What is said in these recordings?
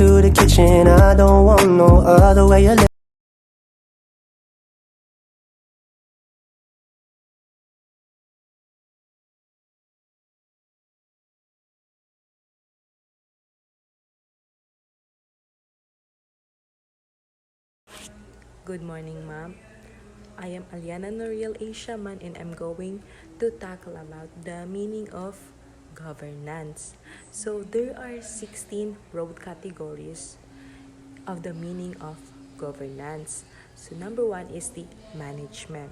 to the kitchen. I don't want no other way of living. Good morning, ma'am. I am Aliana Noriel A. Shaman and I'm going to tackle about the meaning of governance. So there are 16 broad categories of the meaning of governance. So number one is the management.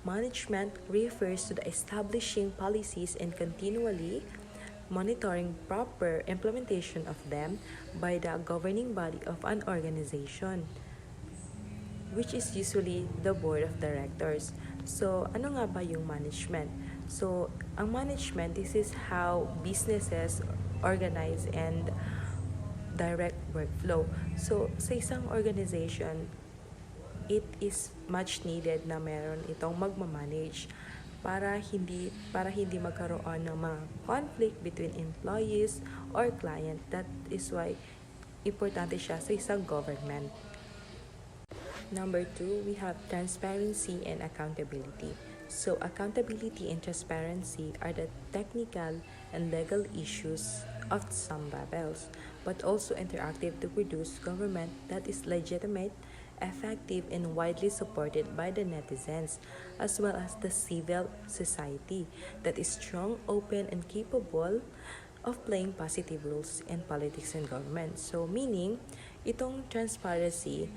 Management refers to the establishing policies and continually monitoring proper implementation of them by the governing body of an organization, which is usually the board of directors. So, ano nga ba yung management? So, ang management, this is how businesses organize and direct workflow. So, sa isang organization, it is much needed na meron itong magmamanage para hindi magkaroon ng mga conflict between employees or client. That is why importante siya sa isang government. Number two, we have transparency and accountability. So accountability and transparency are the technical and legal issues of some levels, but also interactive to produce government that is legitimate, effective, and widely supported by the netizens, as well as the civil society that is strong, open, and capable of playing positive roles in politics and government. So meaning, itong transparency,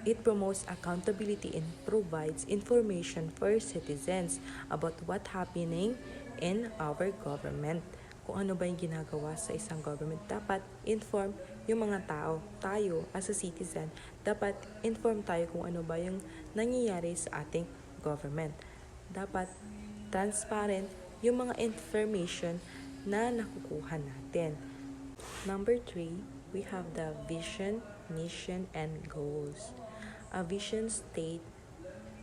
it promotes accountability and provides information for citizens about what happening in our government. Kung ano ba yung ginagawa sa isang government, dapat inform yung mga tao. Tayo, as a citizen, dapat inform tayo kung ano ba yung nangyayari sa ating government. Dapat transparent yung mga information na nakukuha natin. Number 3, we have the vision, mission, and goals. A vision states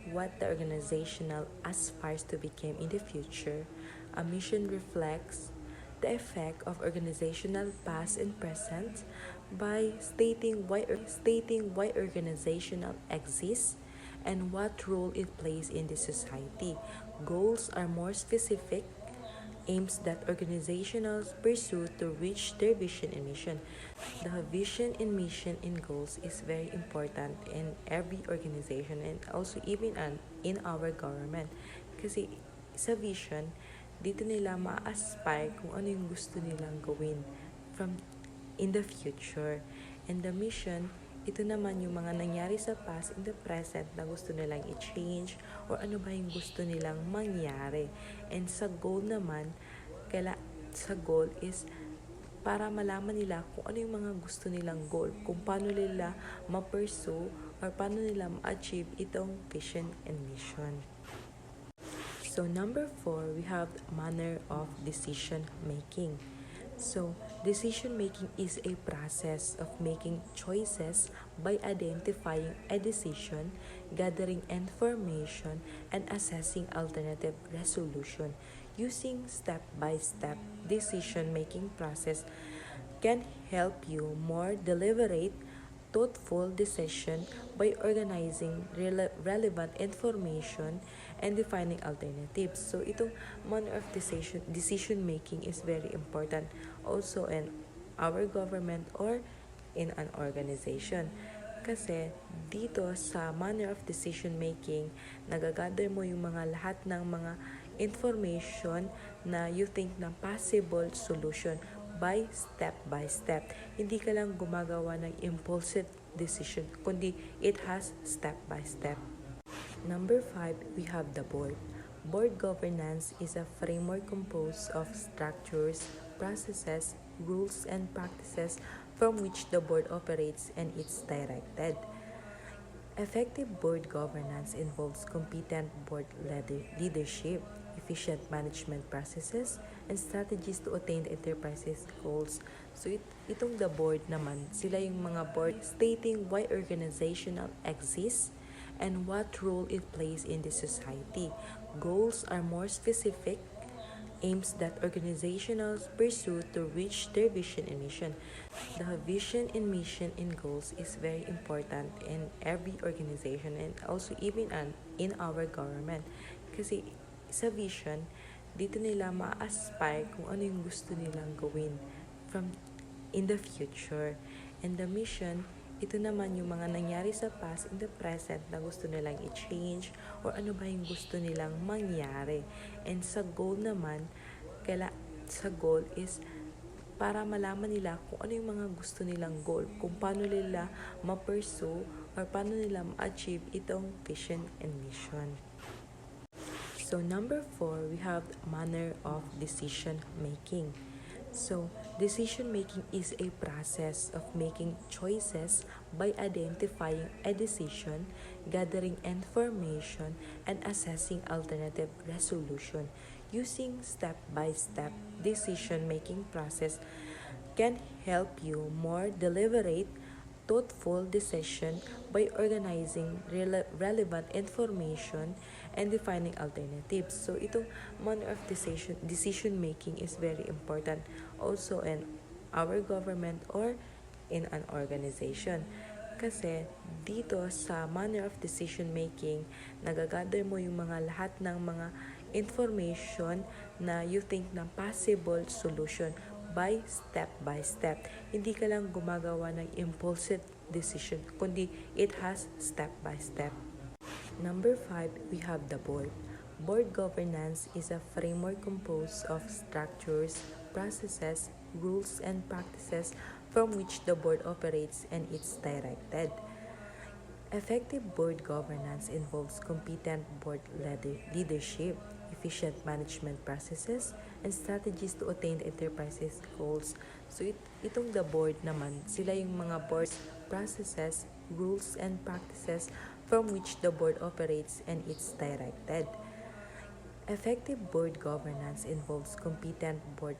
what the organizational aspires to become in the future. A mission reflects the effect of organizational past and present by stating why organizational exists and what role it plays in the society. Goals are more specific aims that organizations pursue to reach their vision and mission. The vision and mission and goals is very important in every organization and also even in our government. Kasi sa vision, dito nila ma-aspire kung ano yung gusto nilang gawin in the future. And the mission, ito naman yung mga nangyari sa past in the present na gusto nilang i-change or ano ba yung gusto nilang mangyari. And sa goal naman, sa goal is para malaman nila kung ano yung mga gusto nilang goal, kung paano nila ma-pursue or paano nila ma-achieve itong vision and mission. So number 4, we have manner of decision making. So, decision-making is a process of making choices by identifying a decision, gathering information, and assessing alternative resolution. Using step-by-step decision-making process can help you more deliberate, thoughtful decision by organizing relevant information and defining alternatives. So, itong manner of decision making is very important also in our government or in an organization. Kasi dito sa manner of decision making, nagagather mo yung mga lahat ng mga information na you think na possible solution by step. Hindi ka lang gumagawa ng impulsive decision, kundi it has step by step. Number 5, we have the board. Board governance is a framework composed of structures, processes, rules, and practices from which the board operates and is directed. Effective board governance involves competent board leadership, efficient management processes, and strategies to attain the enterprise's goals. So itong the board naman, sila yung mga board stating why organizational exists and what role it plays in the society. Goals are more specific aims that organizations pursue to reach their vision and mission. The vision and mission and goals is very important in every organization and also even in our government. Kasi sa vision, dito nila ma-aspire kung ano yung gusto nilang gawin from in the future. And the mission, ito naman yung mga nangyari sa past, in the present na gusto nilang i-change or ano ba yung gusto nilang mangyari. And sa goal naman, sa goal is para malaman nila kung ano yung mga gusto nilang goal, kung paano nila ma-pursue or paano nila ma-achieve itong vision and mission. So number 4, we have manner of decision making. So, decision making is a process of making choices by identifying a decision, gathering information, and assessing alternative resolution. Using step-by-step decision making process can help you more deliberate, thoughtful decision by organizing relevant information and defining alternatives. So itong manner of decision making is very important also in our government or in an organization. Kasi dito sa manner of decision making, nagagather mo yung mga lahat ng mga information na you think na possible solution by step. Hindi ka lang gumagawa ng impulsive decision, kundi it has step by step. Number 5, we have the board. Board governance is a framework composed of structures, processes, rules, and practices from which the board operates and is directed. Effective board governance involves competent board leadership, efficient management processes, and strategies to attain the enterprise's goals. So itong the board naman, sila yung mga board processes, rules, and practices from which the board operates and is directed. Effective board governance involves competent board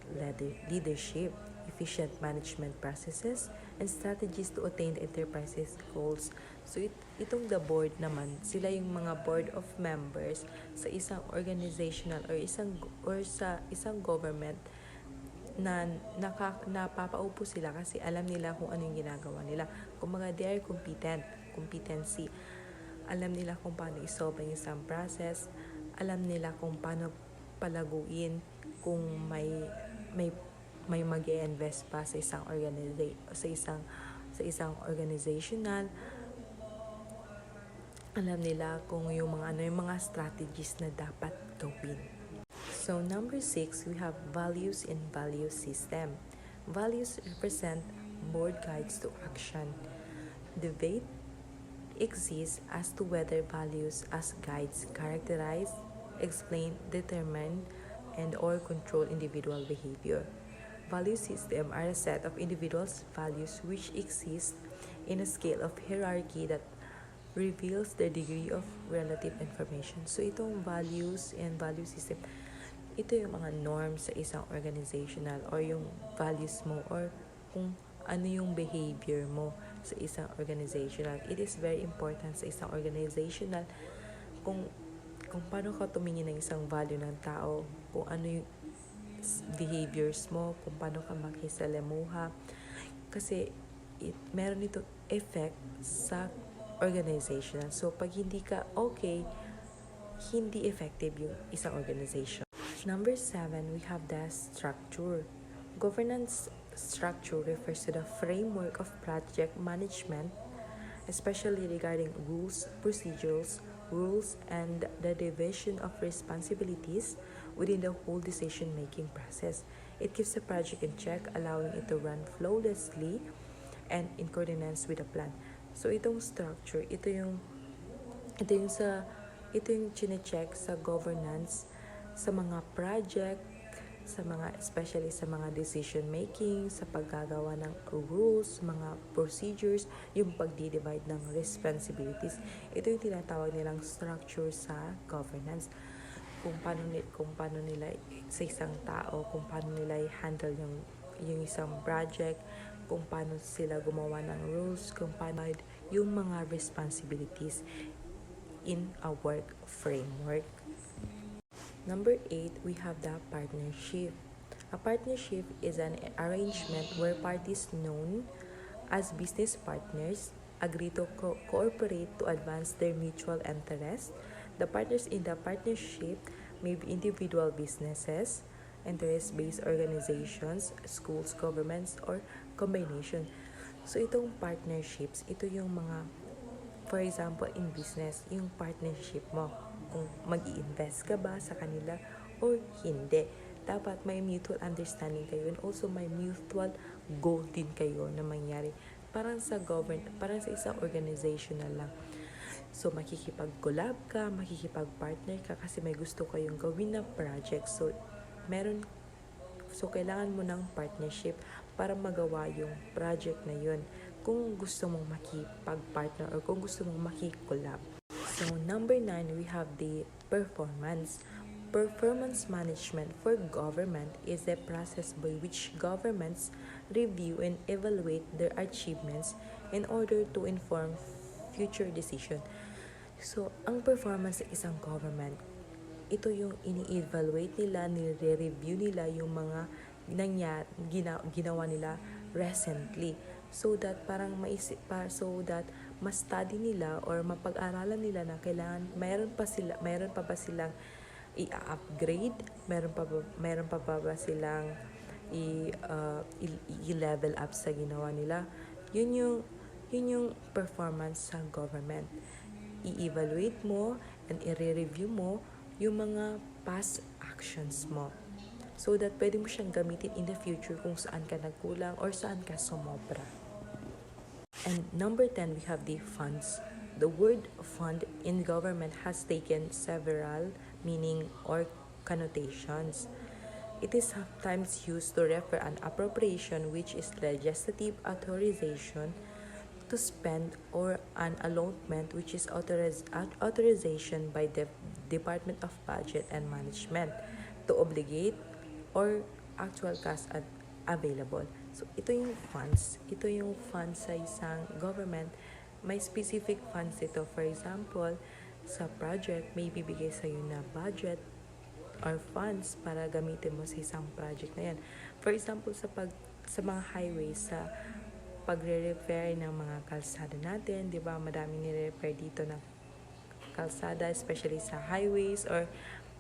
leadership, efficient management processes, and strategies to attain the enterprise's goals. So itong the board naman, sila yung mga board of members sa isang organizational or sa isang government na napapaupo sila kasi alam nila kung ano yung ginagawa nila. Kung mga they are competency. Alam nila kung paano isolve ang isang process, alam nila kung paano palaguin kung may mag-i-invest pa sa isang organizational. Alam nila kung yung mga strategies na dapat gawin. So number 6, we have values and value system. Values represent board guides to action. Debate exists as to whether values as guides characterize, explain, determine, and or control individual behavior. Value systems are a set of individuals' values which exist in a scale of hierarchy that reveals the degree of relative information. So itong values and value system, ito yung mga norms sa isang organizational or yung values mo or kung ano yung behavior mo sa isang organizational. It is very important sa isang organizational kung paano ka tumingin ng isang value ng tao, kung ano yung behaviors mo, kung paano ka makisalamuha. Kasi meron ito effect sa organizational. So pag hindi ka okay, hindi effective yung isang organization. Number 7, we have the structure. Governance structure refers to the framework of project management, especially regarding rules, procedures, and the division of responsibilities within the whole decision-making process. It keeps the project in check, allowing it to run flawlessly and in coordinates with the plan. So itong structure, ito yung chine-check sa governance sa mga project, especially sa mga decision making, sa paggagawa ng rules, mga procedures, yung pagdi-divide ng responsibilities. Ito yung tinatawag nilang structure sa governance. Kung paano nila sa isang tao, kung paano nila i-handle yung isang project, kung paano sila gumawa ng rules, kung paano yung mga responsibilities in a work framework. Number 8, we have the partnership. A partnership is an arrangement where parties known as business partners agree to cooperate to advance their mutual interests. The partners in the partnership may be individual businesses, interest-based organizations, schools, governments, or combination. So itong partnerships, ito yung mga, for example, in business, yung partnership mo, kung mag-i-invest ka ba sa kanila or hindi. Dapat may mutual understanding kayo and also may mutual goal din kayo na mangyari. Parang sa isang organization na lang. So, makikipag-collab ka, makikipag-partner ka kasi may gusto kayong gawin na project. So, kailangan mo ng partnership para magawa yung project na yun. Kung gusto mong makipag-partner or kung gusto mong makikollab. So, number 9, we have the performance. Performance management for government is a process by which governments review and evaluate their achievements in order to inform future decision. So, ang performance ng isang government, ito yung ini-evaluate nila, nire-review nila yung mga ginawa nila recently. So that ma-study nila or mapag-aralan nila na kailangan mayroon pa ba silang i-upgrade, mayroon pa ba silang i-level up sa ginawa nila. Yun yung performance sa government. I-evaluate mo and i-review mo yung mga past actions mo. So that pwede mo siyang gamitin in the future kung saan ka nagkulang or saan ka sumobra. And number 10, we have the funds. The word fund in government has taken several meaning or connotations. It is sometimes used to refer an appropriation which is legislative authorization to spend or an allotment which is authorization by the Department of Budget and Management to obligate or actual cash available. So, ito yung funds. Ito yung funds sa isang government. May specific funds ito. For example, sa project, may bibigay sa'yo na budget or funds para gamitin mo sa isang project na yan. For example, sa mga highways, sa pagre-repair ng mga kalsada natin, di ba? Madaming nire-repair dito ng kalsada, especially sa highways or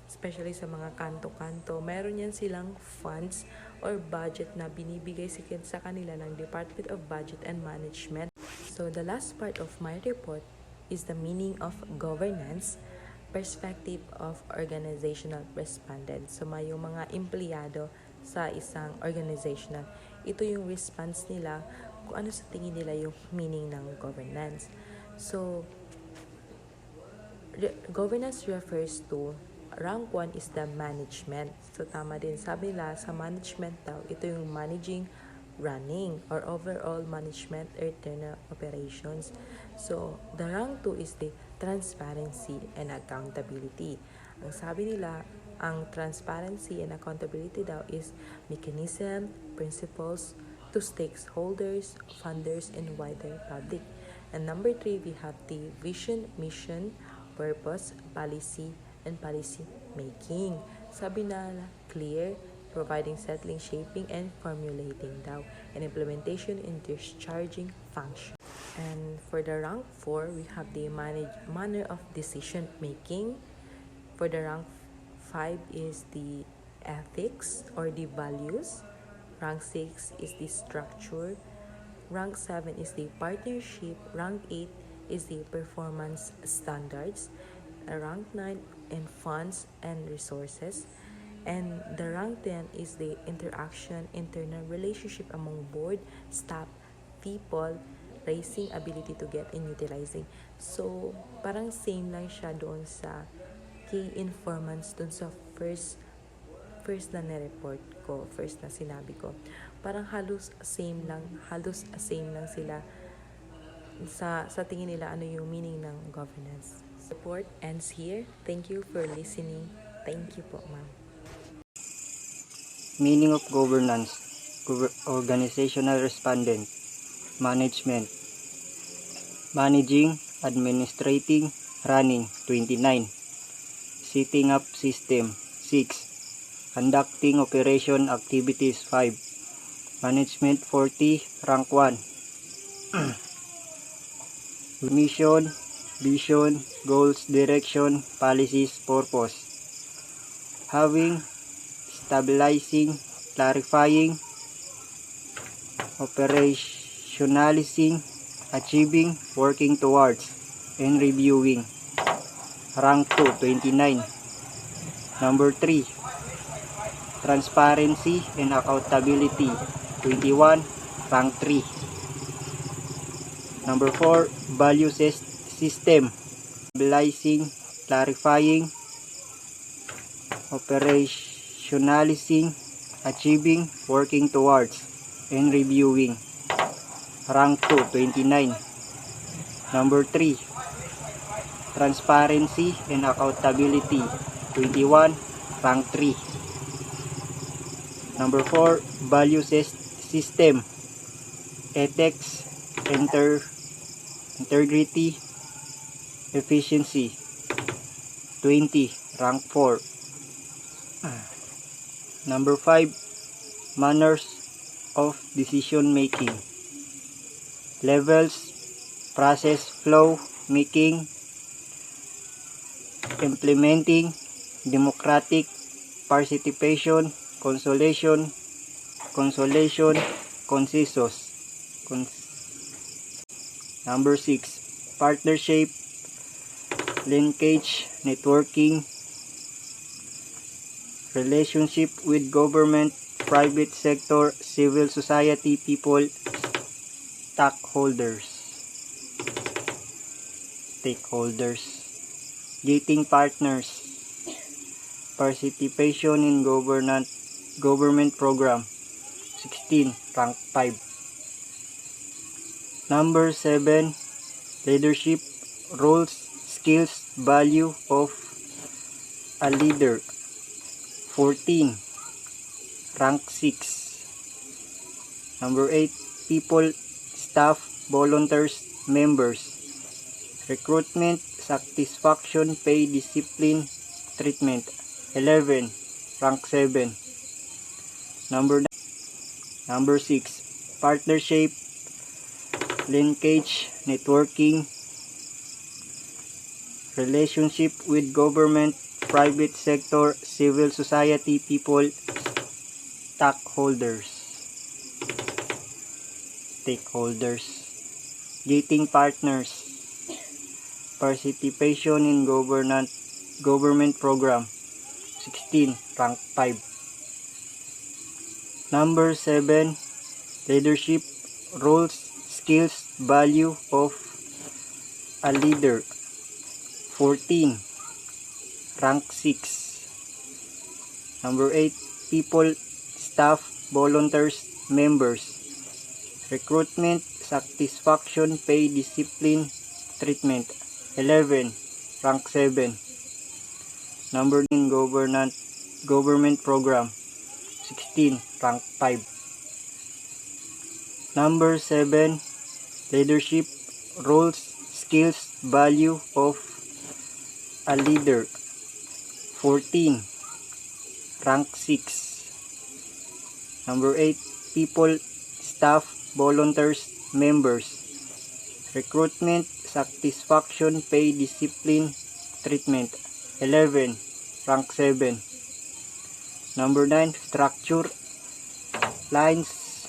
especially sa mga kanto-kanto. Meron yan silang funds or budget na binibigay sa kanila ng Department of Budget and Management. So, the last part of my report is the meaning of governance, perspective of organizational respondents. So, may yung mga empleyado sa isang organizational. Ito yung response nila kung ano sa tingin nila yung meaning ng governance. So, governance refers to rank 1 is the management. So, tama din. Sabi nila, sa management daw, ito yung managing, running, or overall management or internal operations. So, the rank 2 is the transparency and accountability. Ang sabi nila, ang transparency and accountability daw is mechanism, principles to stakeholders, funders, and wider public. And number 3, we have the vision, mission, purpose, policy, and policy making. Sabi na clear, providing, settling, shaping, and formulating daw, and implementation in discharging function. And for the rank 4, we have the manner of decision making. For the rank 5 is the ethics or the values. Rank 6 is the structure. Rank 7 is the partnership. Rank 8 is the performance standards. Rank 9 in funds and resources. And the rank 10 is the interaction, internal relationship among board, staff, people, raising ability to get and utilizing. So, parang same lang siya doon sa key informants doon sa first na nireport ko, first na sinabi ko. Parang halos same lang sila sa tingin nila ano yung meaning ng governance. Report ends here. Thank you for listening. Thank you po, ma'am. Meaning of governance, organizational respondent, management, managing, administrating, running, 29, setting up system, 6. Conducting operation activities. 5. Management 40, rank 1. Mission, vision, goals, direction, policies, purpose. Having, stabilizing, clarifying, operationalizing, achieving, working towards, and reviewing. Rank 2, 29. Number 3, transparency and accountability. 21, rank 3. Number 4, value system. Stabilizing, clarifying, operationalizing, achieving, working towards, and reviewing. Rank 2, 29. Number 3, transparency and accountability. 21, rank 3. Number 4, value system. Ethics, integrity, efficiency. 20, rank 4. Number 5, manners of decision making. Levels, process, flow, making, implementing, democratic, participation, consolation, consensus. Number 6, partnership, linkage, networking, relationship with government, private sector, civil society, people, stakeholders, gating partners, participation in government program. 16, rank 5. Number 7, leadership, roles, skills, value of a leader. 14, rank 6. Number 8, people, staff, volunteers, members. Recruitment, satisfaction, pay, discipline, treatment. 11, rank 7. Number 6, partnership, linkage, networking, relationship with government, private sector, civil society, people, stakeholders, gating partners, participation in government program. 16, rank 5. Number 7, leadership, roles, skills, value of a leader. 14, rank 6. Number 8, people, staff, volunteers, members. Recruitment, satisfaction, pay, discipline, treatment. 11, rank 7. Number 9, government program. 16, rank 5. Number 7, leadership, roles, skills, value of a leader. 14, rank 6. Number 8, people, staff, volunteers, members. Recruitment, satisfaction, pay, discipline, treatment. 11, rank 7. Number 9, structure, lines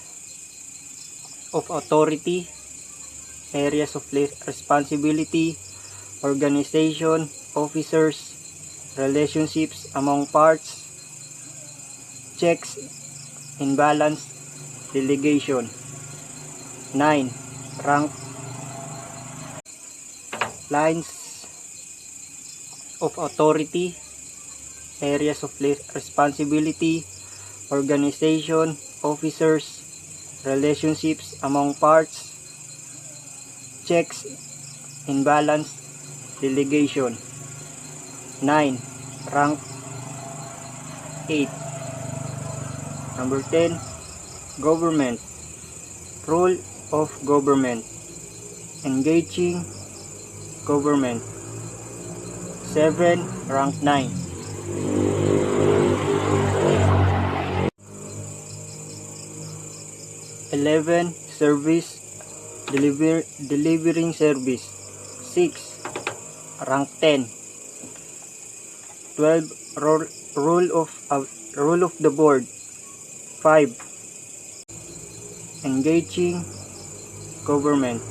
of authority, areas of responsibility, organization, officers, relationships among parts, checks and balance, delegation. 9, rank, lines of authority, areas of responsibility, organization, officers, relationships among parts, checks and balance, delegation. 9, rank 8. Number 10, government, role of government, engaging government. 7, rank 9. 11. Service delivering service. 6. Rank 10. 12. Rule of the board. 5. Engaging government.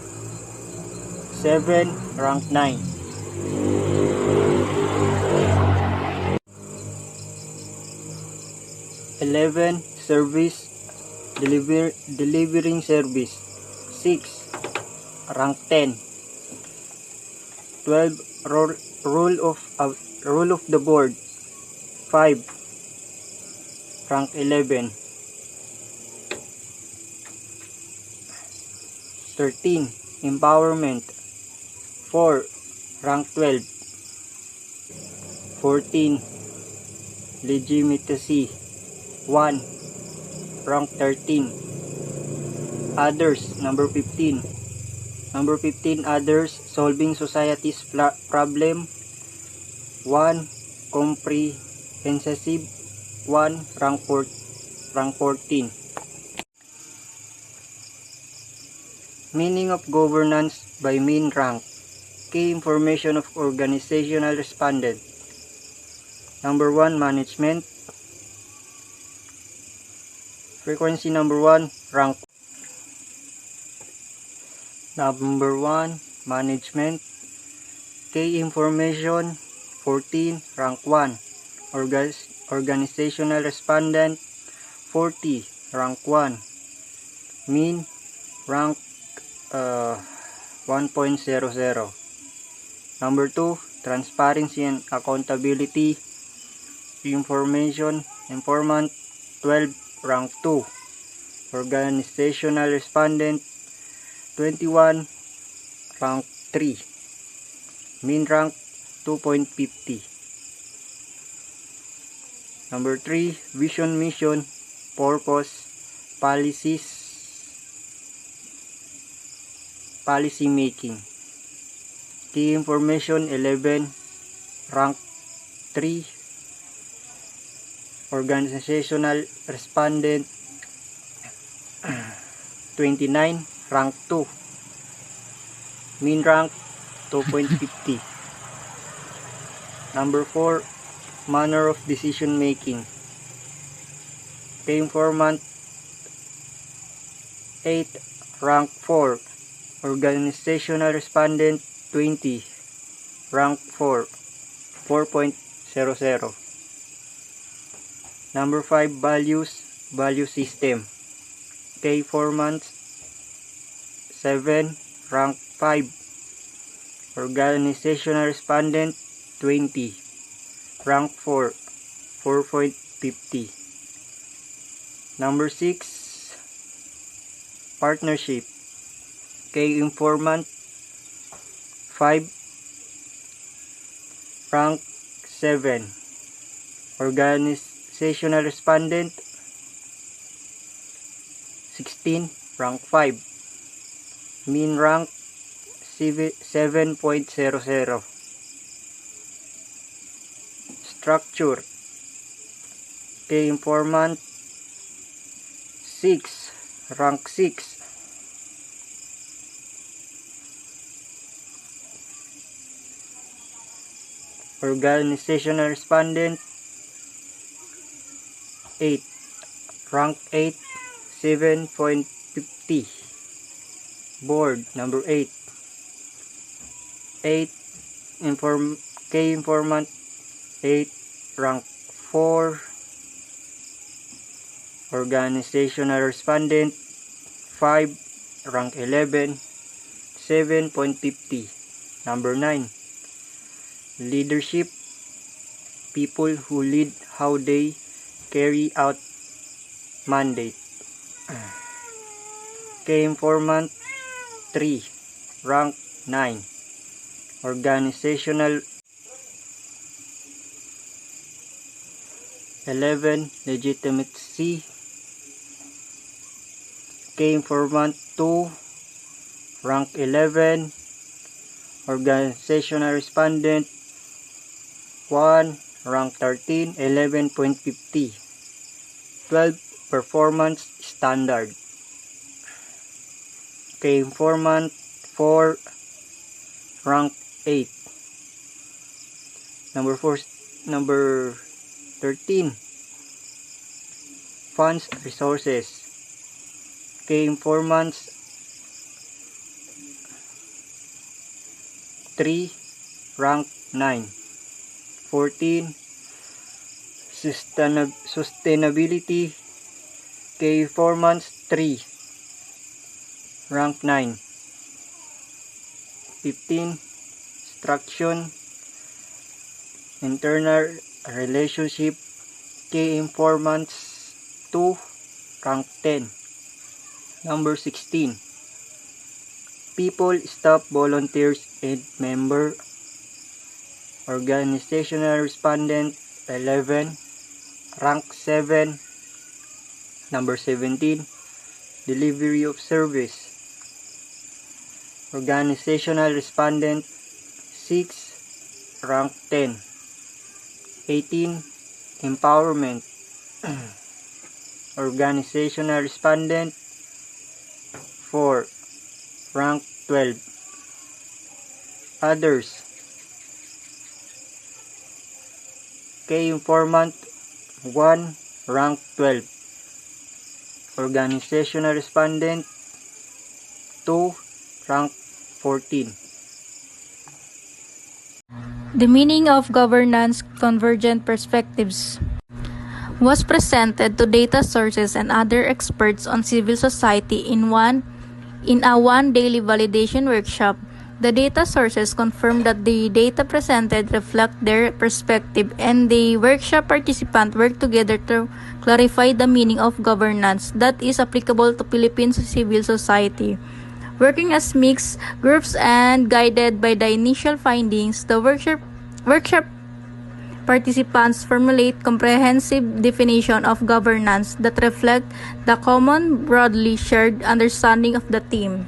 7. Rank 9. 11. Service delivering service. 6. Rank 10. 12. Rule of the board. 5. Rank 11. 13. Empowerment. 4. Rank 12. 14. Legitimacy. 1. Rank 13. Others. Number 15. Number 15. Others. Solving society's problem. 1. Comprehensive. 1. Rank 14. Meaning of governance by mean rank. Key information of organizational respondent. Number 1. Management. Frequency number 1. Rank. Number 1. Management. Key information 14. Rank 1. Organizational respondent 40. Rank 1. Mean rank 1.00. Number 2. Transparency and accountability. Informant 12. Rank 2. Organizational respondent 21. Rank 3. Mean rank 2.50. Number 3. Vision, mission, purpose, policy making. Key information 11. Rank 3. Organizational respondent 29. Rank 2. Mean rank 2.50. Number 4. Manner of decision making. Key informant 8. Rank 4. Organizational respondent 20. Rank 4. 4.00. Number 5. Value system. Key informant 7. Rank 5. Organizational respondent 20. Rank 4. 4.50. Number 6. Partnership. Key informant 5. Rank 7. Organizational respondent 16. Rank 5. Mean rank 7.00. Structure. Key informant 6. Rank 6. Organizational respondent 8. Rank 8. 7.50. Board number 8. 8. Key informant 8. Rank 4. Organizational respondent 5. Rank 11. 7.50. Number 9. Leadership. People who lead how they carry out mandate. Key informant 3. Rank 9. Organizational 11. Legitimacy. Key informant 2. Rank 11. Organizational respondent 1. Rank 13. 11.50. 12. Performance standard. Key informant 4, rank 8. Number 13. Funds resources. Key informants 3, rank 9. 14. Sustainability. Key informants 3, rank 9. 15. Instruction. Internal relationship. Key informants 2, rank 10. Number 16. People, staff, volunteers, and member. Organizational respondent 11, rank 7. Number 17. Delivery of service. Organizational respondent 6, rank 10. 18. Empowerment. Organizational respondent 4, rank 12. Others. Key informant 1, rank 12. Organizational respondent 2, rank 14. The meaning of governance convergent perspectives was presented to data sources and other experts on civil society in a one daily validation workshop. The data sources confirmed that the data presented reflect their perspective, and the workshop participants worked together to clarify the meaning of governance that is applicable to Philippine civil society. Working as mixed groups and guided by the initial findings, the workshop participants formulate comprehensive definition of governance that reflect the common broadly shared understanding of the theme.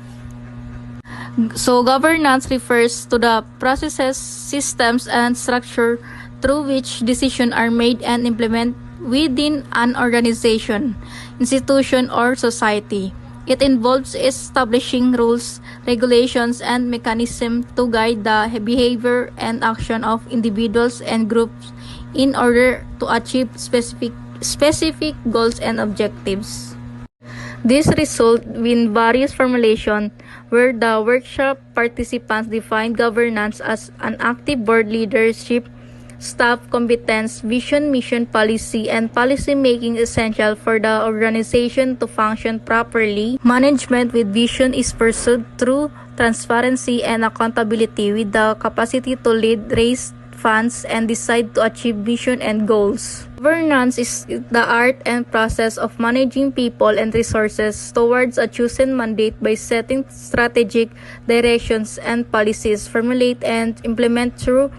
So governance refers to the processes, systems, and structure through which decisions are made and implemented within an organization, institution, or society. It involves establishing rules, regulations, and mechanisms to guide the behavior and action of individuals and groups in order to achieve specific goals and objectives. This results in various formulations where the workshop participants defined governance as an active board leadership, staff competence, vision, mission, policy, and policy making essential for the organization to function properly. Management with vision is pursued through transparency and accountability with the capacity to lead, raise funds, and decide to achieve vision and goals. Governance is the art and process of managing people and resources towards a chosen mandate by setting strategic directions and policies, formulate and implement through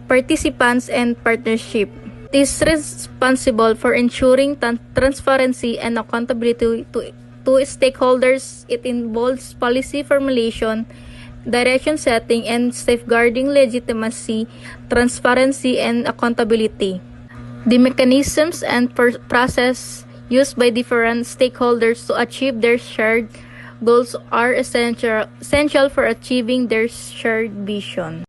participants and partnership. It is responsible for ensuring transparency and accountability to stakeholders. It involves policy formulation, direction setting, and safeguarding legitimacy, transparency, and accountability. The mechanisms and process used by different stakeholders to achieve their shared goals are essential for achieving their shared vision.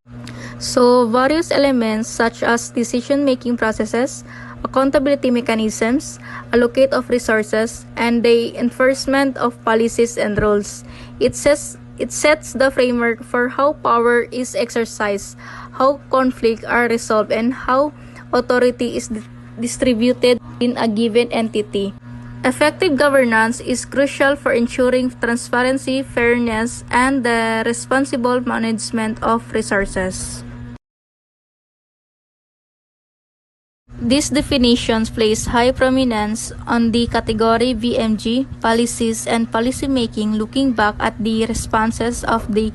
So, various elements such as decision-making processes, accountability mechanisms, allocate of resources, and the enforcement of policies and rules. It sets the framework for how power is exercised, how conflicts are resolved, and how authority is distributed in a given entity. Effective governance is crucial for ensuring transparency, fairness, and the responsible management of resources. These definitions place high prominence on the category VMG, policies and policymaking, looking back at the responses of the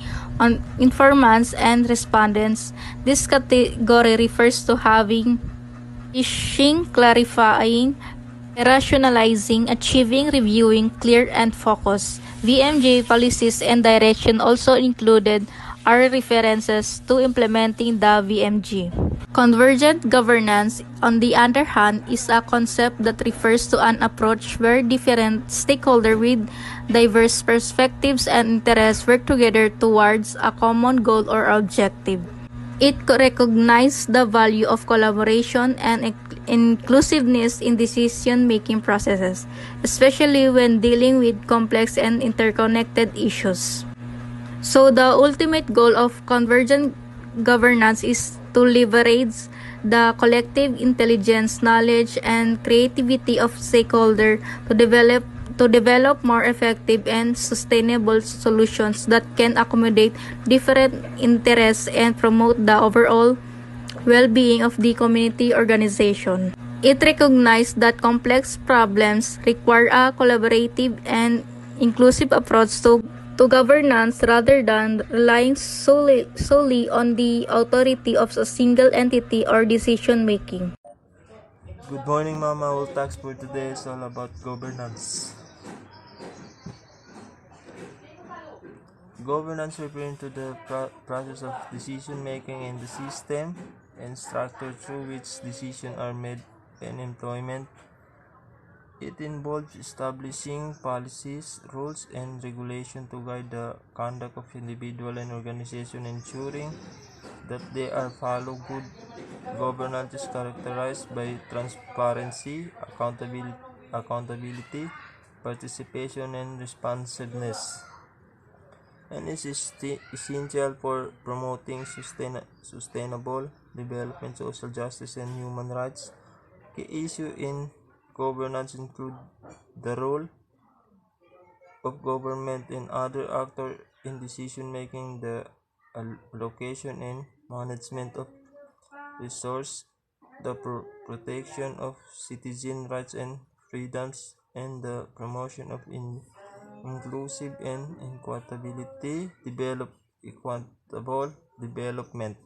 informants and respondents. This category refers to having, teaching, clarifying, rationalizing, achieving, reviewing, clear, and focus. VMJ policies and direction also included are references to implementing the VMG. Convergent governance, on the other hand, is a concept that refers to an approach where different stakeholders with diverse perspectives and interests work together towards a common goal or objective. It recognizes the value of collaboration and inclusiveness in decision-making processes, especially when dealing with complex and interconnected issues. So the ultimate goal of convergent governance is to leverage the collective intelligence, knowledge, and creativity of stakeholders to develop more effective and sustainable solutions that can accommodate different interests and promote the overall well-being of the community organization. It recognized that complex problems require a collaborative and inclusive approach to governance rather than relying solely on the authority of a single entity or decision making. Good morning, Mama. Our task for today is all about governance. Governance refers to the process of decision making in the system and structure through which decisions are made and employment. It involves establishing policies, rules, and regulation to guide the conduct of individual and organization, ensuring that they are followed. Good governance is characterized by transparency, accountability, participation, and responsiveness, and is essential for promoting sustainable development, social justice, and human rights. Key issues in governance include the role of government and other actors in decision making, the allocation and management of resources, the protection of citizen rights and freedoms, and the promotion of inclusive and equitable development.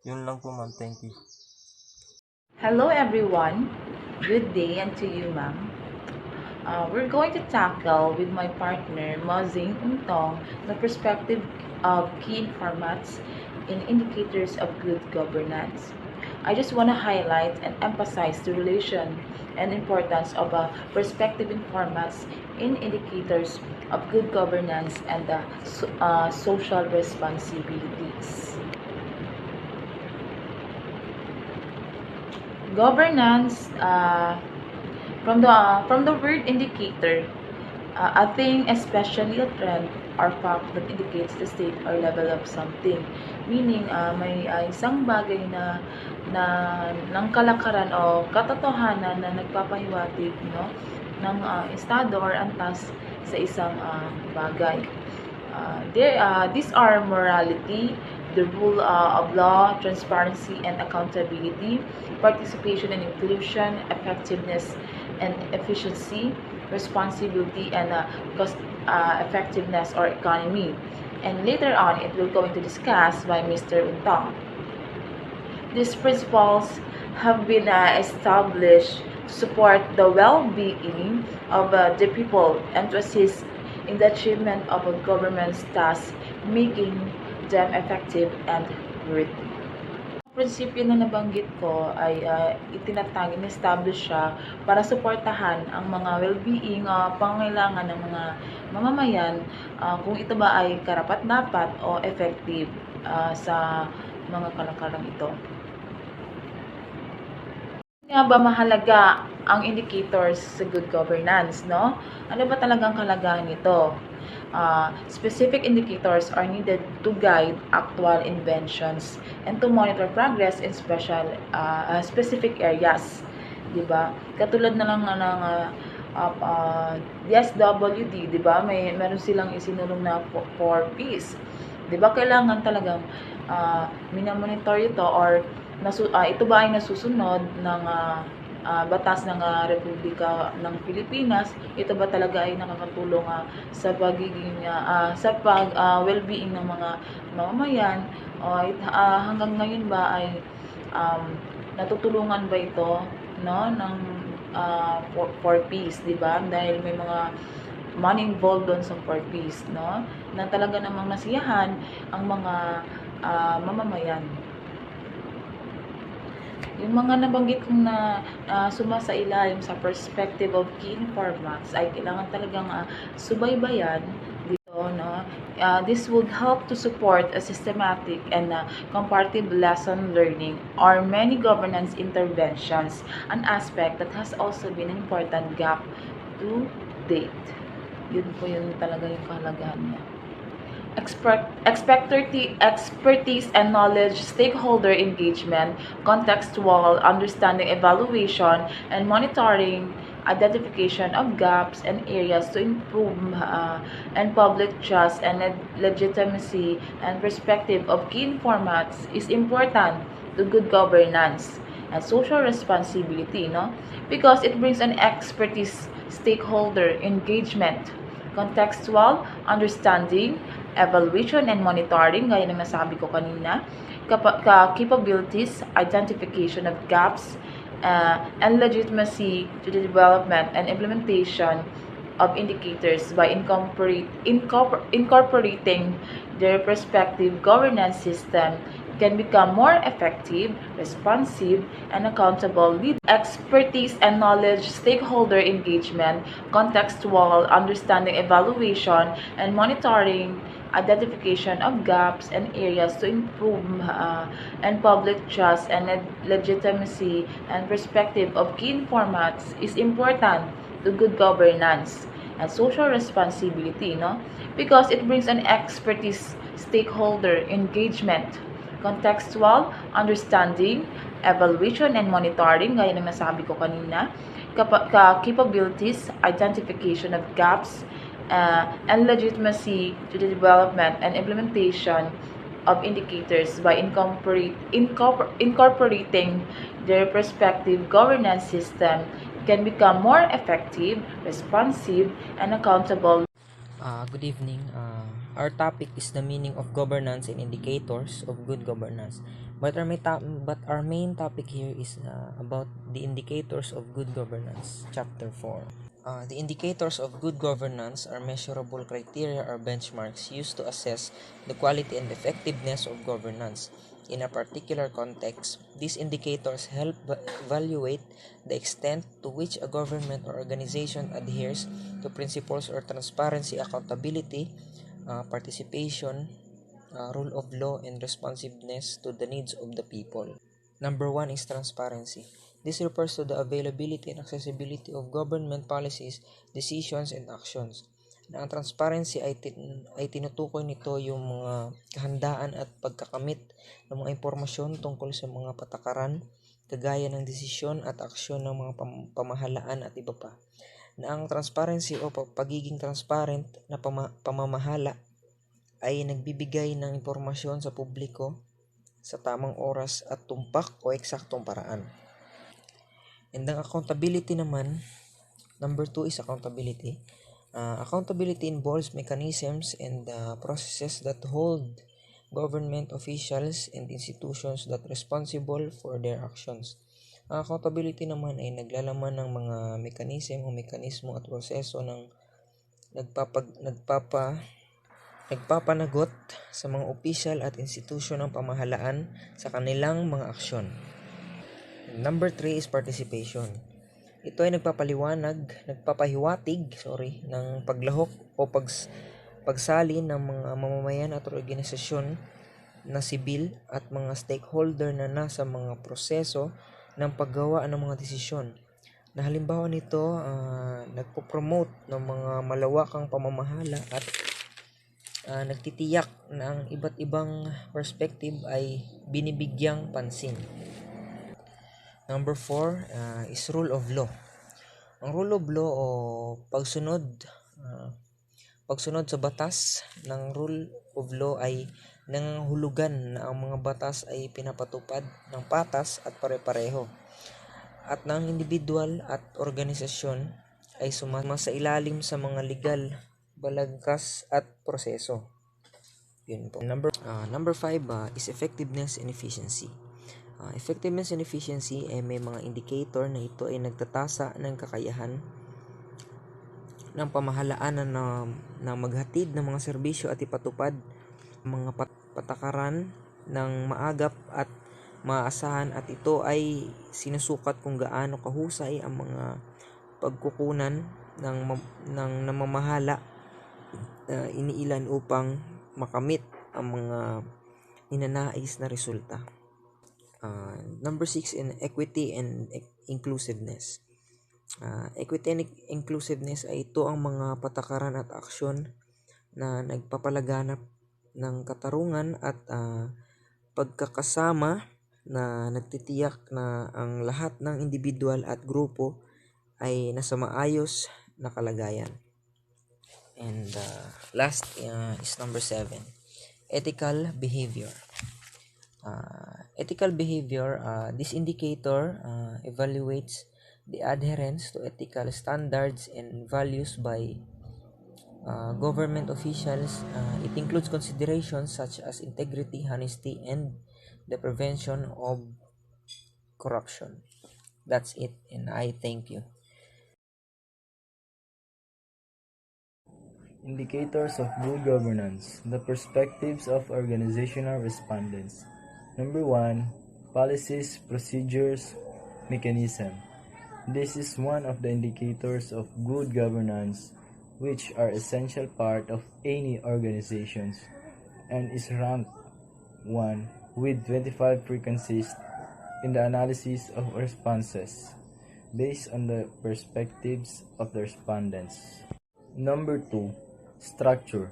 Yun lang po, ma'am. Thank you. Hello everyone, good day and to you ma'am. We're going to tackle with my partner Mozing Untong the perspective of key formats and indicators of good governance. I just want to highlight and emphasize the relation and importance of perspective in formats in indicators of good governance and the social responsibilities. Governance, from the word indicator, a thing, especially a trend or fact that indicates the state or level of something. Meaning, may isang bagay na ng kalakaran o katotohanan na nagpapahiwatig, no, ng estado or antas sa isang bagay. These are morality, the rule of law, transparency and accountability, participation and inclusion, effectiveness and efficiency, responsibility and cost effectiveness or economy. And later on, it will go into discuss by Mr. Untong. These principles have been established to support the well-being of the people and to assist in the achievement of a government's tasks, making them effective and worthy. Prinsipyo na nabanggit ko ay in-establish siya para suportahan ang mga well-being, pangangailangan ng mga mamamayan, kung ito ba ay karapat-dapat o effective sa mga kalakarang ito. Nga ba mahalaga ang indicators sa good governance, no? Ano ba talagang kalagayan nito? Specific indicators are needed to guide actual inventions and to monitor progress in specific areas, di ba? Katulad na lang ng DSWD, di ba? Meron silang isinulong na 4Ps. Di ba kailangan talagang minamonitor ito or ito ba ay nasusunod ng batas ng Republika ng Pilipinas? Ito ba talaga ay nakakatulong sa pagiging sa well-being ng mga mamamayan? Hanggang ngayon ba ay natutulungan ba ito, no, ng 4Ps, di ba? Dahil may mga money involved doon sa purpose, no? Na talaga namang nasiyahan ang mga mamamayan. Yung mga nabanggit kong na sumasailalim sa perspective of key informants ay kailangan talagang subaybayan dito, no? This would help to support a systematic and comparative lesson learning or many governance interventions, an aspect that has also been an important gap to date. Yun po yun talaga yung kahalagahan niya. Expertise and knowledge, stakeholder engagement, contextual understanding, evaluation, and monitoring, identification of gaps and areas to improve, and public trust and legitimacy and perspective of key informats is important to good governance and social responsibility, no? Because it brings an expertise, stakeholder engagement, contextual understanding, evaluation and monitoring, gaya ng nasabi ko kanina, capabilities, identification of gaps, and legitimacy to the development and implementation of indicators by incorporating their respective governance system can become more effective, responsive, and accountable. Lead expertise and knowledge, stakeholder engagement, contextual understanding, evaluation, and monitoring, identification of gaps and areas to improve, and public trust and legitimacy and perspective of key informats is important to good governance and social responsibility, no? Because it brings an expertise, stakeholder engagement, contextual understanding, evaluation and monitoring, gaya ng nasabi ko kanina, capabilities, identification of gaps, and legitimacy to the development and implementation of indicators by incorporating their respective governance system can become more effective, responsive, and accountable. Good evening. Our topic is the meaning of governance and indicators of good governance. But our main topic here is about the indicators of good governance, Chapter 4. The indicators of good governance are measurable criteria or benchmarks used to assess the quality and effectiveness of governance. In a particular context, these indicators help evaluate the extent to which a government or organization adheres to principles or transparency, accountability, participation, rule of law, and responsiveness to the needs of the people. Number 1 is transparency. This refers to the availability and accessibility of government policies, decisions, and actions. Na ang transparency ay tinutukoy nito yung mga kahandaan at pagkakamit ng mga impormasyon tungkol sa mga patakaran, kagaya ng desisyon at aksyon ng mga pamahalaan at iba pa. Na ang transparency o pagiging transparent na pamamahala ay nagbibigay ng impormasyon sa publiko sa tamang oras at tumpak o eksaktong paraan. And ang accountability naman, number 2 is accountability. Accountability involves mechanisms and processes that hold government officials and institutions that responsible for their actions. Accountability naman ay naglalaman ng mga mekanismo at proseso ng nagpapanagot sa mga opisyal at institusyon ng pamahalaan sa kanilang mga aksyon. Number 3 is participation. Ito ay nagpapahiwatig ng paglahok o pagsali ng mga mamamayan at organisasyon na sibil at mga stakeholder na nasa mga proseso ng paggawa ng mga desisyon. Na halimbawa nito, nagpo-promote ng mga malawakang pamamahala at nagtitiyak na ang iba't ibang perspective ay binibigyang pansin. Number 4 is rule of law. Ang rule of law o pagsunod sa batas ng rule of law ay nangangahulugan na ang mga batas ay pinapatupad ng patas at pare-pareho at ng individual at organisasyon ay sumasailalim sa mga legal, balagtas at proseso. Yun po. Number 5 is effectiveness and efficiency. Effectiveness and efficiency ay may mga indicator na ito ay nagtatasa ng kakayahan ng pamahalaan na maghatid ng mga serbisyo at ipatupad mga patakaran ng maagap at maaasahan, at ito ay sinusukat kung gaano kahusay ang mga pagkukunan ng namamahala iniilan upang makamit ang mga ninanais na resulta. Number 6, in equity and inclusiveness. Equity and inclusiveness ay ito ang mga patakaran at aksyon na nagpapalaganap ng katarungan at pagkakasama na nagtitiyak na ang lahat ng individual at grupo ay nasa maayos na kalagayan. And last is number 7, ethical behavior. Ethical behavior, this indicator evaluates the adherence to ethical standards and values by government officials. It includes considerations such as integrity, honesty, and the prevention of corruption. That's it, and I thank you. Indicators of good governance. The perspectives of organizational respondents. Number 1. Policies, procedures, mechanism. This is one of the indicators of good governance, which are essential part of any organizations, and is ranked 1 with 25 frequencies in the analysis of responses based on the perspectives of the respondents. Number 2. Structure.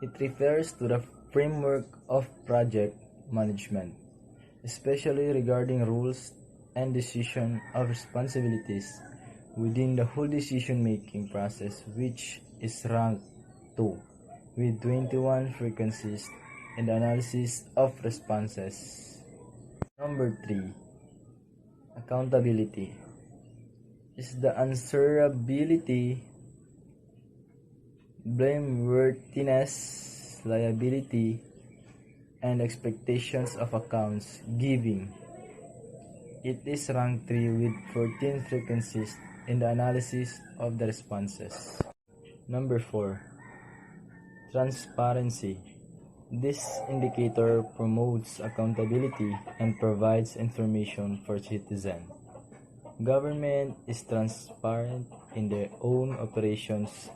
It refers to the framework of project management, especially regarding rules and decision of responsibilities within the whole decision-making process, which is ranked 2 with 21 frequencies in the analysis of responses. Number 3. Accountability is the answerability, blameworthiness, liability, and expectations of accounts giving. It is ranked 3 with 14 frequencies in the analysis of the responses. Number 4. Transparency. This indicator promotes accountability and provides information for citizens. Government is transparent in their own operations.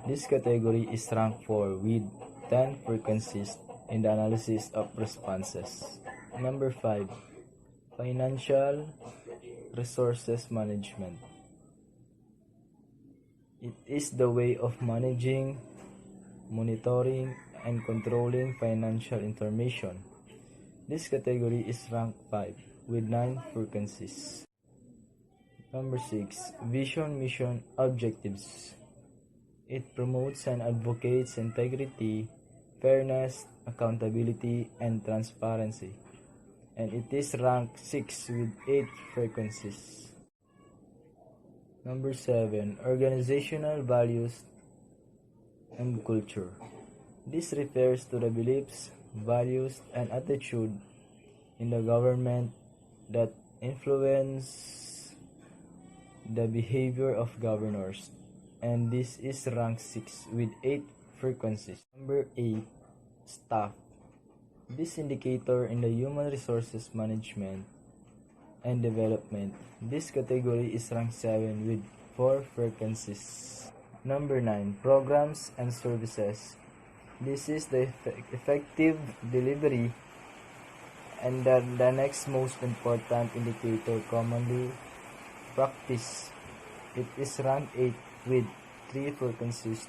This category is ranked 4 with 10 frequencies in the analysis of responses. Number 5. Financial resources management. It is the way of managing, monitoring, and controlling financial information. This category is ranked 5 with 9 frequencies. Number 6. Vision, mission, objectives. It promotes and advocates integrity, fairness, accountability, and transparency, and it is ranked 6 with 8 frequencies. Number 7. Organizational values and culture. This refers to the beliefs, values, and attitude in the government that influence the behavior of governors, and this is ranked 6 with 8 frequencies. Number 8. Staff. This indicator in the human resources management and development. This category is ranked 7 with 4 frequencies. Number 9. Programs and services. This is the effective delivery and the next most important indicator commonly practiced. It is ranked 8 with 3 frequencies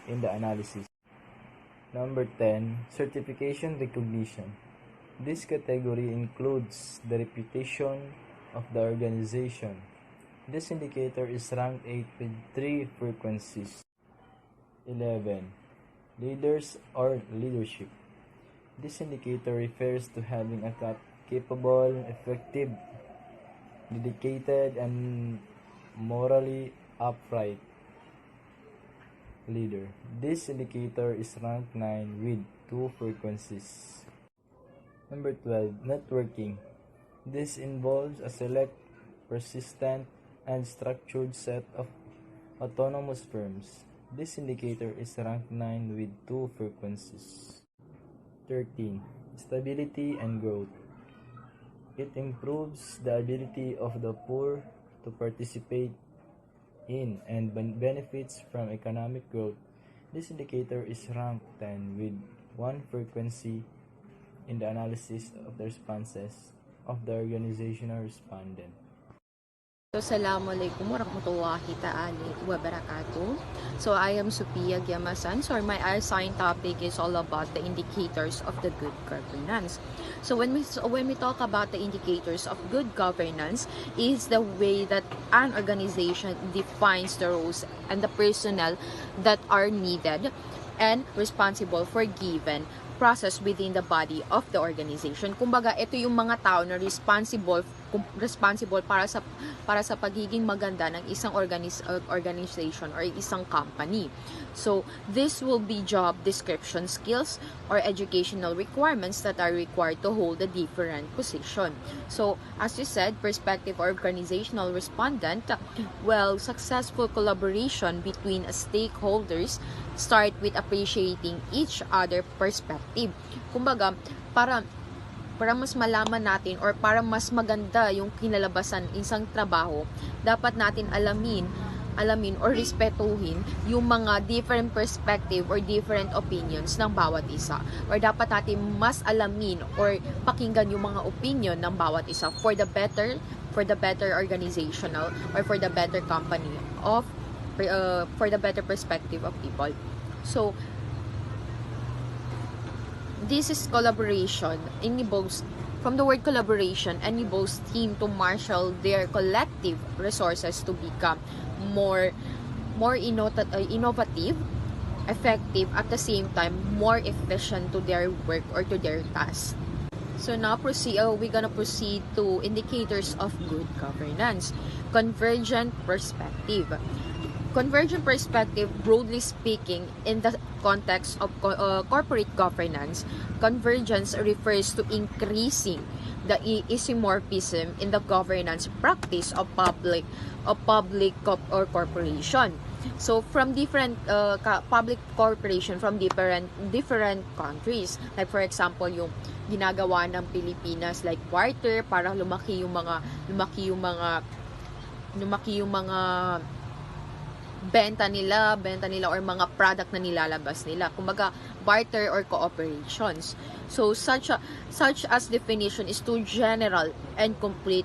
in the analysis. Number 10. Certification recognition. This category includes the reputation of the organization. This indicator is ranked 8 with 3 frequencies. 11. Leaders or leadership. This indicator refers to having a capable, effective, dedicated, and morally upright leader. This indicator is ranked 9 with 2 frequencies. Number 12. Networking. This involves a select, persistent, and structured set of Autonomous firms. This indicator is ranked 9 with 2 frequencies. 13. Stability and growth. It improves the ability of the poor to participate in and benefits from economic growth. This indicator is ranked 10 with 1 frequency in the analysis of the responses of the organizational respondent. Assalamualaikum warahmatullahi ta'ala wabarakatuh. So I am Sophia Gyamasan. So my assigned topic is all about the indicators of the good governance. So when we talk about the indicators of good governance, is the way that an organization defines the roles and the personnel that are needed and responsible for given process within the body of the organization. Kumbaga, ito yung mga tao na responsible para sa pagiging maganda ng isang organization or isang company. So, this will be job description skills or educational requirements that are required to hold a different position. So, as you said, perspective or organizational respondent, well, successful collaboration between stakeholders start with appreciating each other perspective. Kumbaga, para mas malaman natin or para mas maganda yung kinalabasan isang trabaho, dapat natin alamin or respetuhin yung mga different perspective or different opinions ng bawat isa. Or dapat natin mas alamin or pakinggan yung mga opinion ng bawat isa for the better organizational or for the better company of for the better perspective of people. So, this is collaboration. From the word collaboration, enables team to marshal their collective resources to become more innovative, effective, at the same time more efficient to their work or to their tasks. So now we're gonna proceed to indicators of good governance. Convergent perspective. Convergent perspective, broadly speaking, in the context of corporate governance, convergence refers to increasing the isomorphism in the governance practice of public or corporation. So from different public corporation from different countries, like for example yung ginagawa ng Pilipinas like barter para lumaki yung mga benta nila or mga product na nilalabas nila. Kumbaga, barter or cooperations. So, such as definition is too general and complete,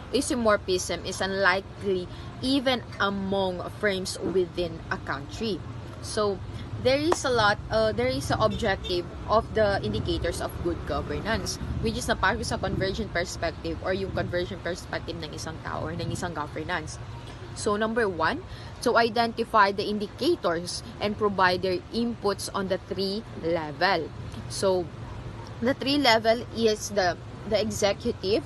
isomorphism is unlikely even among firms within a country. So, there is an objective of the indicators of good governance, which is na para sa convergent perspective or yung convergent perspective ng isang tao or ng isang governance. So, number 1, to identify the indicators and provide their inputs on the 3 level. So, the 3 level is the executive,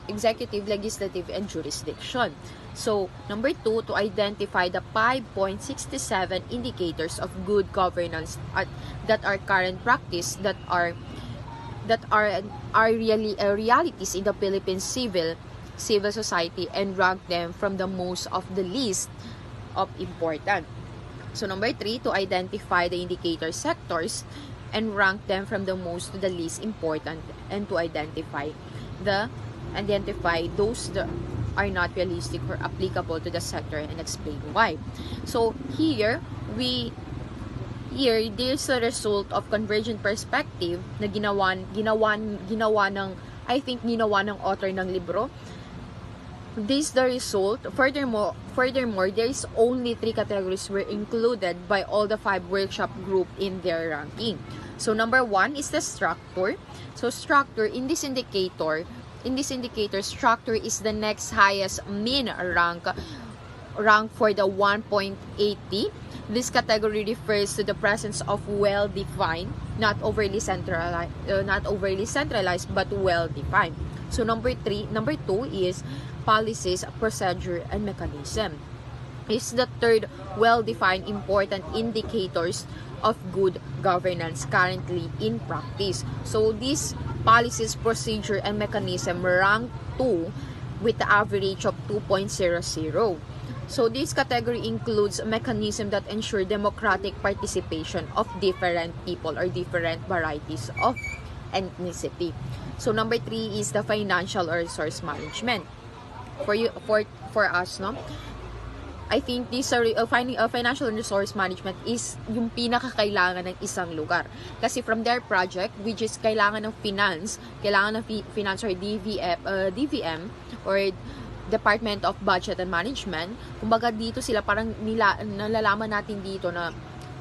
legislative, and jurisdiction. So, number 2, to identify the 5.67 indicators of good governance that are current practice that are really realities in the Philippine civil society and rank them from the most of the least of important. So number 3, to identify the indicator sectors and rank them from the most to the least important, and to identify those that are not realistic or applicable to the sector and explain why. So here there's a result of convergent perspective na ginawa ng author ng libro. This the result. Furthermore, there is only 3 categories were included by all the 5 workshop group in their ranking. So number 1 is the structure. So structure in this indicator, structure is the next highest mean rank for the 1.80. This category refers to the presence of well-defined, not overly centralized, but well-defined. So number 2 is policies, procedure, and mechanism. Is the third well-defined important indicators of good governance currently in practice. So these policies, procedure, and mechanism rank 2 with the average of 2.00. So this category includes a mechanism that ensure democratic participation of different people or different varieties of ethnicity. So number 3 is the financial or resource management. For us, no? I think this financial and resource management is yung pinakakailangan ng isang lugar. Kasi from their project, which is kailangan ng finance or DVM or Department of Budget and Management, kumbaga dito sila parang nalalaman natin dito na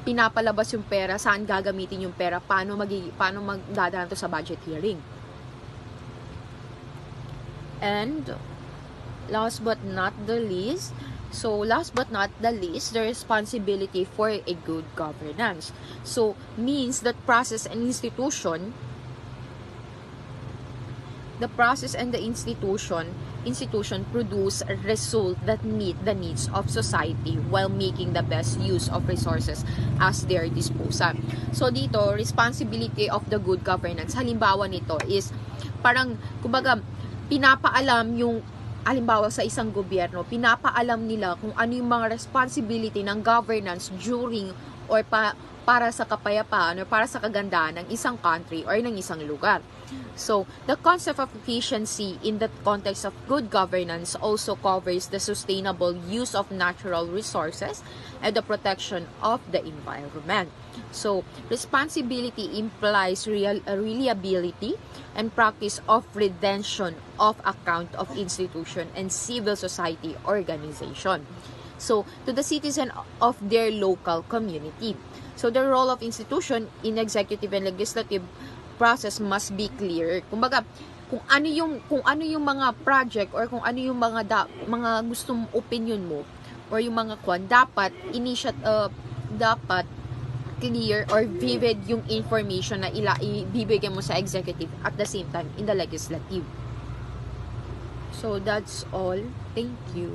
pinapalabas yung pera, saan gagamitin yung pera, paano magdadaan to sa budget hearing. And last but not the least, the responsibility for a good governance. So, means that the process and the institution produce a result that meet the needs of society while making the best use of resources as their disposal. So, dito, responsibility of the good governance, halimbawa nito is, parang, kumbaga, pinapaalam yung halimbawa sa isang gobyerno, pinapaalam nila kung ano yung mga responsibility ng governance during or para sa kapayapaan or para sa kagandahan ng isang country or ng isang lugar. So, the concept of efficiency in the context of good governance also covers the sustainable use of natural resources and the protection of the environment. So, responsibility implies reliability and practice of redemption of account of institution and civil society organization. So, to the citizen of their local community. So, the role of institution in executive and legislative process must be clear. Kumbaga, kung ano yung mga project or kung ano yung mga gustong opinion mo or yung mga dapat clear or vivid yung information na ibibigay mo sa executive at the same time in the legislative. So that's all. Thank you.